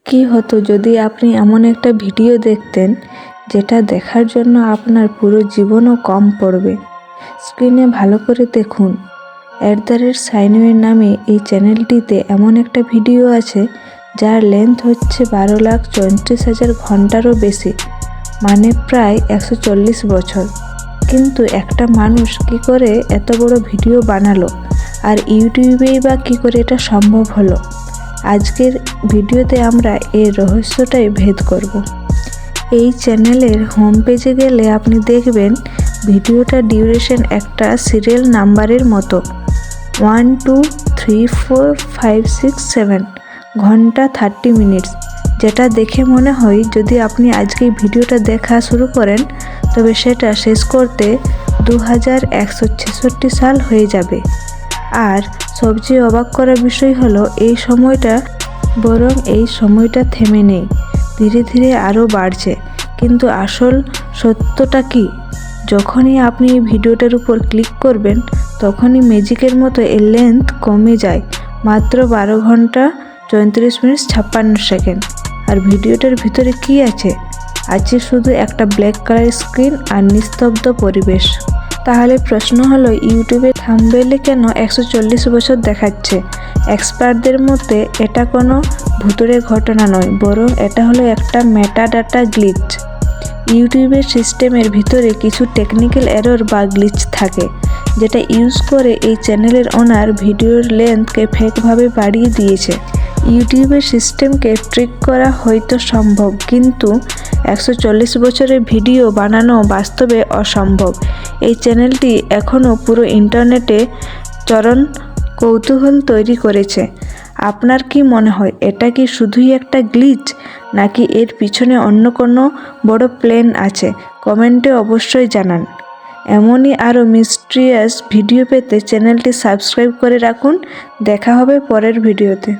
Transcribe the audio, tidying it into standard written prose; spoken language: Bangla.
কি হতো যদি আপনি এমন একটা ভিডিও দেখতেন যেটা দেখার জন্য আপনার পুরো জীবনও কম পড়বে। স্ক্রিনে ভালো করে দেখুন। @সাইনওয়ে নামে এই চ্যানেলটিতে এমন একটা ভিডিও আছে যার লেন্থ হচ্ছে 12,34,000 ঘন্টারও বেশি, মানে প্রায় 140 বছর। কিন্তু একটা মানুষ কি করে এত বড় ভিডিও বানালো, আর ইউটিউবেই বা কি করে এটা সম্ভব হলো? আজকের ভিডিওতে আমরা এর রহস্যটাই ভেদ করব। এই চ্যানেলের হোম পেজে গেলে আপনি দেখবেন ভিডিওটার ডিউরেশন একটা সিরিয়াল নাম্বারের মতো, 1 2 3 4 5 6 7 ঘন্টা 30 মিনিটস, যেটা দেখে মনে হয় যদি আপনি আজকে ভিডিওটা দেখা শুরু করেন তবে সেটা শেষ করতে 2166 সাল হয়ে যাবে। আর সবচেয়ে অবাক করার বিষয় হলো এই সময়টা থেমে নেই, ধীরে ধীরে আরও বাড়ছে। কিন্তু আসল সত্যটা কি? যখনই আপনি এই ভিডিওটার উপর ক্লিক করবেন তখনই ম্যাজিকের মতো এর লেন্থ কমে যায় মাত্র 12 ঘন্টা 34 মিনিট 56 সেকেন্ড। আর ভিডিওটার ভিতরে কি আছে? আছে শুধু একটা ব্ল্যাক কালার স্ক্রিন আর নিস্তব্ধ পরিবেশ। তাহলে প্রশ্ন হলো, ইউটিউবে থাম্বনেইলে কেন 140 বছর দেখাচ্ছে? এক্সপার্টদের মতে এটা কোনো ভুতুড়ে ঘটনা নয়, বরং এটা হলো একটা মেটাডাটা গ্লিচ। ইউটিউবের সিস্টেমের ভিতরে কিছু টেকনিক্যাল এরর বা গ্লিচ থাকে, যেটা ইউজ করে এই চ্যানেলের ওনার ভিডিওর লেন্থকে ফেকভাবে বাড়িয়ে দিয়েছে। ইউটিউবের সিস্টেমকে ট্রিক করা হয়তো সম্ভব, কিন্তু 140 বছরের ভিডিও বানানো বাস্তবে অসম্ভব। এই চ্যানেলটি এখনও পুরো ইন্টারনেটে চরম কৌতূহল তৈরি করেছে। আপনার কি মনে হয়, এটা কি শুধুই একটা গ্লিচ, নাকি এর পিছনে অন্য কোনো বড় প্ল্যান আছে? কমেন্টে অবশ্যই জানান। এমনই আরও মিস্ট্রিয়াস ভিডিও পেতে চ্যানেলটি সাবস্ক্রাইব করে রাখুন। দেখা হবে পরের ভিডিওতে।